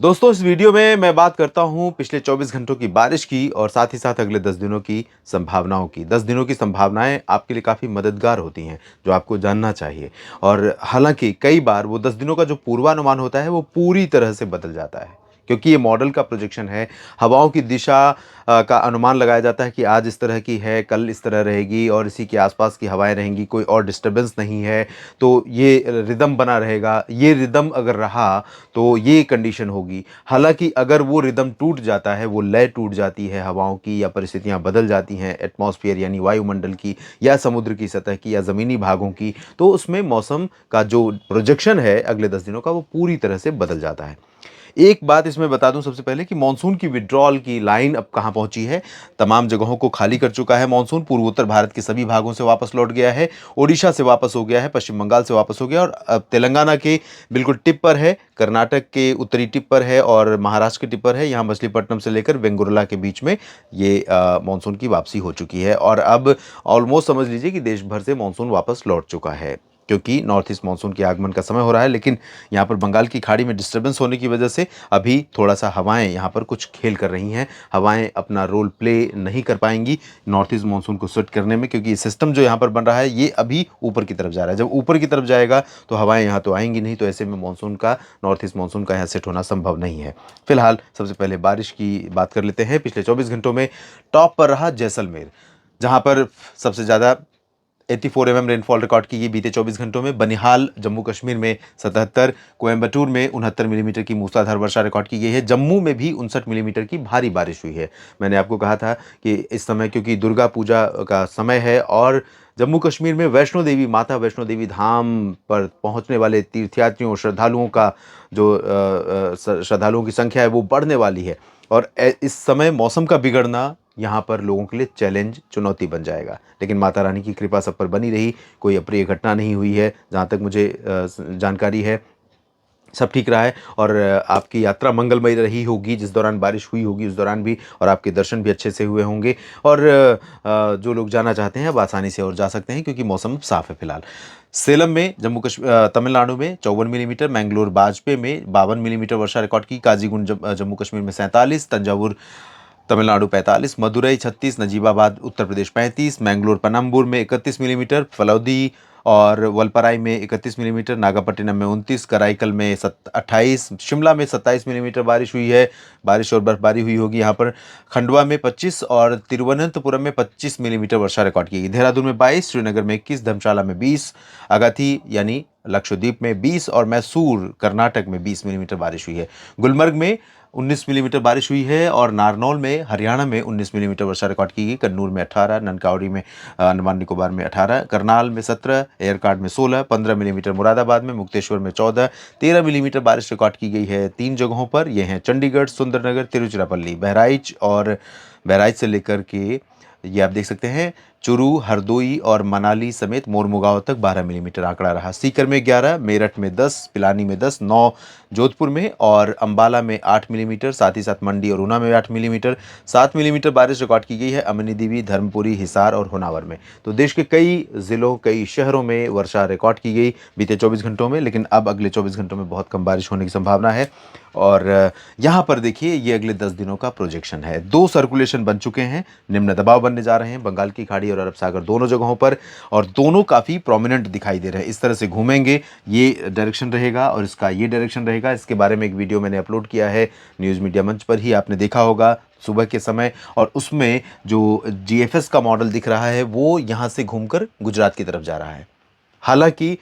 दोस्तों, इस वीडियो में मैं बात करता हूँ पिछले 24 घंटों की बारिश की और साथ ही साथ अगले 10 दिनों की संभावनाओं की। 10 दिनों की संभावनाएँ आपके लिए काफ़ी मददगार होती हैं, जो आपको जानना चाहिए। और हालाँकि कई बार वो 10 दिनों का जो पूर्वानुमान होता है, वो पूरी तरह से बदल जाता है। क्योंकि ये मॉडल का प्रोजेक्शन है, हवाओं की दिशा का अनुमान लगाया जाता है कि आज इस तरह की है, कल इस तरह रहेगी और इसी के आस-पास की हवाएँ रहेंगी, कोई और डिस्टर्बेंस नहीं है, तो ये रिदम बना रहेगा। ये रिदम अगर रहा तो ये कंडीशन होगी। हालाँकि अगर वो रिदम टूट जाता है, वो लय टूट जाती है हवाओं की या परिस्थितियाँ बदल जाती हैं एटमॉस्फेयर यानी वायुमंडल की या समुद्र की सतह की या ज़मीनी भागों की, तो उसमें मौसम का जो प्रोजेक्शन है अगले 10 दिनों का वो पूरी तरह से बदल जाता है। एक बात इसमें बता दूं सबसे पहले कि मानसून की विड्रॉल की लाइन अब कहां पहुंची है। तमाम जगहों को खाली कर चुका है मानसून। पूर्वोत्तर भारत के सभी भागों से वापस लौट गया है। ओडिशा से वापस हो गया है, पश्चिम बंगाल से वापस हो गया और अब तेलंगाना के बिल्कुल टिप पर है, कर्नाटक के उत्तरी टिप पर है और महाराष्ट्र के टिप पर है। यहाँ मछलीपट्टनम से लेकर वेंगुर्ला के बीच में ये मानसून की वापसी हो चुकी है और अब ऑलमोस्ट समझ लीजिए कि देश भर से मानसून वापस लौट चुका है, क्योंकि नॉर्थ ईस्ट मानसून के आगमन का समय हो रहा है। लेकिन यहाँ पर बंगाल की खाड़ी में डिस्टर्बेंस होने की वजह से अभी थोड़ा-सा हवाएँ यहाँ पर कुछ खेल कर रही हैं। हवाएँ अपना रोल प्ले नहीं कर पाएँगी नॉर्थ ईस्ट मानसून को सेट करने में, क्योंकि सिस्टम जो यहाँ पर बन रहा है ये अभी ऊपर की तरफ जा रहा है। जब ऊपर की तरफ जाएगा तो हवाएँ यहाँ तो आएँगी नहीं, तो ऐसे में मानसून का नॉर्थ ईस्ट मानसून का यहाँ सेट होना संभव नहीं है। फिलहाल सबसे पहले बारिश की बात कर लेते हैं। पिछले 24 घंटों में टॉप पर रहा जैसलमेर, जहाँ पर सबसे ज़्यादा 84 रेनफॉल रिकॉर्ड की गई बीते 24 घंटों में। बनिहाल जम्मू कश्मीर में 77, कोयंबटूर में 69 मिलीमीटर की मूसलाधार वर्षा रिकॉर्ड की गई है। जम्मू में भी 59 मिलीमीटर की भारी बारिश हुई है। मैंने आपको कहा था कि इस समय क्योंकि दुर्गा पूजा का समय है और जम्मू कश्मीर में वैष्णो देवी माता वैष्णो देवी धाम पर पहुंचने वाले तीर्थयात्रियों श्रद्धालुओं का जो श्रद्धालुओं की संख्या है वो बढ़ने वाली है और इस समय मौसम का बिगड़ना यहाँ पर लोगों के लिए चैलेंज चुनौती बन जाएगा। लेकिन माता रानी की कृपा सब पर बनी रही, कोई अप्रिय घटना नहीं हुई है जहाँ तक मुझे जानकारी है। सब ठीक रहा है और आपकी यात्रा मंगलमय रही होगी, जिस दौरान बारिश हुई होगी उस दौरान भी, और आपके दर्शन भी अच्छे से हुए होंगे और जो लोग जाना चाहते हैं अब आसानी से और जा सकते हैं क्योंकि मौसम साफ़ है फिलहाल। सेलम में तमिलनाडु में 54 मिलीमीटर, मैंगलोर बाजपे में 52 मिलीमीटर वर्षा रिकॉर्ड की, काजीगुंड जम्मू कश्मीर में 47, तंजावुर तमिलनाडु 45, मदुरई 36, नजीबाबाद उत्तर प्रदेश 35, मैंगलोर पनम्बूर में 31 मिलीमीटर, फलौदी और वलपराई में 31 मिलीमीटर, नागपट्टिनम में 29, कराईकल में 28, शिमला में 27 मिलीमीटर बारिश हुई है। बारिश और बर्फबारी हुई होगी यहाँ पर। खंडवा में 25 और तिरुवनंतपुरम में 25 मिलीमीटर वर्षा रिकॉर्ड की गई। देहरादून में 22, श्रीनगर में 21, धर्मशाला में 20, अगाथी यानी लक्षद्वीप में 20 और मैसूर कर्नाटक में 20 मिलीमीटर बारिश हुई है। गुलमर्ग में 19 मिलीमीटर बारिश हुई है और नारनौल में हरियाणा में 19 मिलीमीटर वर्षा रिकॉर्ड की गई। कन्नूर में 18, ननकाउरी में अंडमान निकोबार में 18, करनाल में 17, एयरकार्ड में 16, 15 मिलीमीटर मुरादाबाद में, मुक्तेश्वर में 14, 13 मिलीमीटर बारिश रिकॉर्ड की गई है 3 जगहों पर। ये हैं चंडीगढ़, सुंदरनगर, तिरुचिरापल्ली, बहराइच और बहराइच से लेकर के ये आप देख सकते हैं चुरू, हरदोई और मनाली समेत मोरमुगांव तक 12 मिलीमीटर आंकड़ा रहा। सीकर में 11, मेरठ में 10, पिलानी में 10, 9 जोधपुर में और अंबाला में 8 मिलीमीटर, साथ ही साथ मंडी और ऊना में 8 मिलीमीटर, 7 मिलीमीटर बारिश रिकॉर्ड की गई है अमनी देवी, धर्मपुरी, हिसार और होनावर में। तो देश के कई जिलों, कई शहरों में वर्षा रिकॉर्ड की गई बीते 24 घंटों में, लेकिन अब अगले 24 घंटों में बहुत कम बारिश होने की संभावना है। और यहाँ पर देखिए ये अगले 10 दिनों का प्रोजेक्शन है। 2 सर्कुलेशन बन चुके हैं, निम्न दबाव बनने जा रहे हैं बंगाल की खाड़ी और अरब सागर दोनों जगहों पर और दोनों काफ़ी प्रोमिनेंट दिखाई दे रहे हैं। इस तरह से घूमेंगे, ये डायरेक्शन रहेगा और इसका ये डायरेक्शन रहेगा। इसके बारे में एक वीडियो मैंने अपलोड किया है न्यूज़ मीडिया मंच पर ही, आपने देखा होगा सुबह के समय, और उसमें जो जीएफएस का मॉडल दिख रहा है वो यहाँ से घूमकर गुजरात की तरफ जा रहा है। हालांकि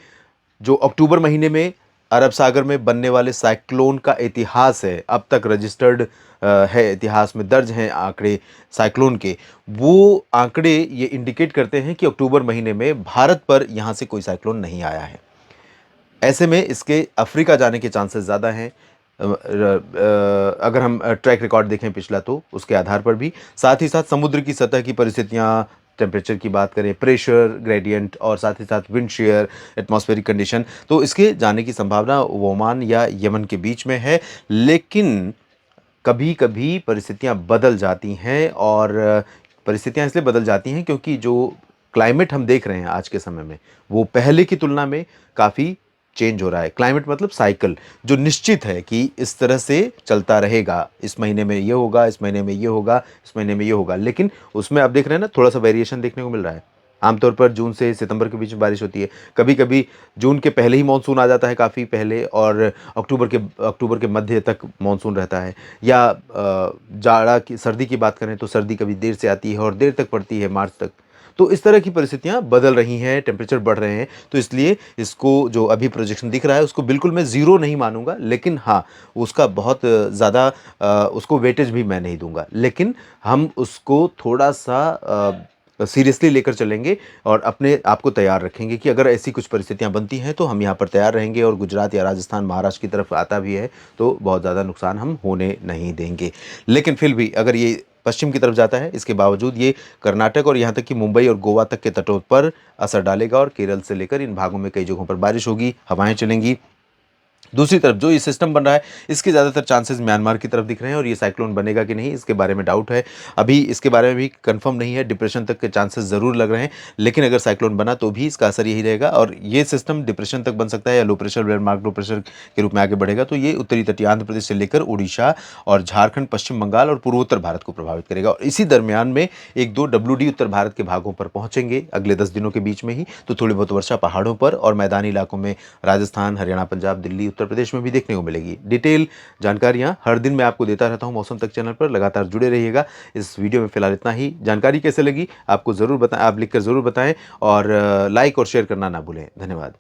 जो अक्टूबर महीने में अरब सागर में बनने वाले साइक्लोन का इतिहास है, अब तक रजिस्टर्ड है, इतिहास में दर्ज हैं आंकड़े साइक्लोन के, वो आंकड़े ये इंडिकेट करते हैं कि अक्टूबर महीने में भारत पर यहाँ से कोई साइक्लोन नहीं आया है। ऐसे में इसके अफ्रीका जाने के चांसेस ज़्यादा हैं। अगर हम ट्रैक रिकॉर्ड देखें पिछला तो उसके आधार पर भी, साथ ही साथ समुद्र की सतह की परिस्थितियाँ, टेम्परेचर की बात करें, प्रेशर ग्रेडियंट और साथ ही साथ विंड शेयर, एटमॉस्फेरिक कंडीशन, तो इसके जाने की संभावना ओमान या यमन के बीच में है। लेकिन कभी कभी परिस्थितियाँ बदल जाती हैं और परिस्थितियाँ इसलिए बदल जाती हैं क्योंकि जो क्लाइमेट हम देख रहे हैं आज के समय में वो पहले की तुलना में काफ़ी चेंज हो रहा है। क्लाइमेट मतलब साइकिल, जो निश्चित है कि इस तरह से चलता रहेगा। इस महीने में ये होगा, इस महीने में ये होगा, इस महीने में ये होगा। लेकिन उसमें आप देख रहे हैं ना, थोड़ा-सा वेरिएशन देखने को मिल रहा है। आमतौर पर जून से सितंबर के बीच में बारिश होती है। कभी-कभी जून के पहले ही मानसून आ जाता है काफ़ी पहले, और अक्टूबर के मध्य तक मानसून रहता है। या जाड़ा की सर्दी की बात करें तो सर्दी कभी देर से आती है और देर तक पड़ती है, मार्च तक। तो इस तरह की परिस्थितियाँ बदल रही हैं, टेम्परेचर बढ़ रहे हैं, तो इसलिए इसको जो अभी प्रोजेक्शन दिख रहा है उसको बिल्कुल मैं ज़ीरो नहीं मानूँगा, लेकिन हाँ, उसका बहुत ज़्यादा उसको वेटेज भी मैं नहीं दूँगा। लेकिन हम उसको थोड़ा-सा सीरियसली लेकर चलेंगे और अपने आप को तैयार रखेंगे कि अगर ऐसी कुछ परिस्थितियाँ बनती हैं तो हम यहाँ पर तैयार रहेंगे, और गुजरात या राजस्थान, महाराष्ट्र की तरफ आता भी है तो बहुत ज़्यादा नुकसान हम होने नहीं देंगे। लेकिन फिर भी अगर ये पश्चिम की तरफ जाता है, इसके बावजूद ये कर्नाटक और यहाँ तक कि मुंबई और गोवा तक के तटों पर असर डालेगा, और केरल से लेकर इन भागों में कई जगहों पर बारिश होगी, हवाएँ चलेंगी। दूसरी तरफ जो ये सिस्टम बन रहा है, इसके ज़्यादातर चांसेस म्यांमार की तरफ दिख रहे हैं, और ये साइक्लोन बनेगा कि नहीं, इसके बारे में डाउट है। अभी इसके बारे में भी कंफर्म नहीं है, डिप्रेशन तक के चांसेस ज़रूर लग रहे हैं। लेकिन अगर साइक्लोन बना तो भी इसका असर यही रहेगा, और ये सिस्टम डिप्रेशन तक बन सकता है या low pressure, well-marked low pressure के रूप में आगे बढ़ेगा, तो ये उत्तरी तटीय आंध्र प्रदेश से लेकर उड़ीसा और झारखंड, पश्चिम बंगाल और पूर्वोत्तर भारत को प्रभावित करेगा। और इसी दरमियान में 1-2 डब्ल्यूडी उत्तर भारत के भागों पर पहुंचेंगे अगले 10 दिनों के बीच में ही। तो थोड़ी बहुत वर्षा पहाड़ों पर और मैदानी इलाकों में राजस्थान, हरियाणा, पंजाब, दिल्ली, उत्तर प्रदेश में भी देखने को मिलेगी। डिटेल जानकारियाँ हर दिन मैं आपको देता रहता हूँ मौसम तक चैनल पर, लगातार जुड़े रहिएगा। इस वीडियो में फिलहाल इतना ही। जानकारी कैसे लगी आपको ज़रूर बताएं, आप लिखकर ज़रूर बताएं, और लाइक और शेयर करना ना भूलें। धन्यवाद।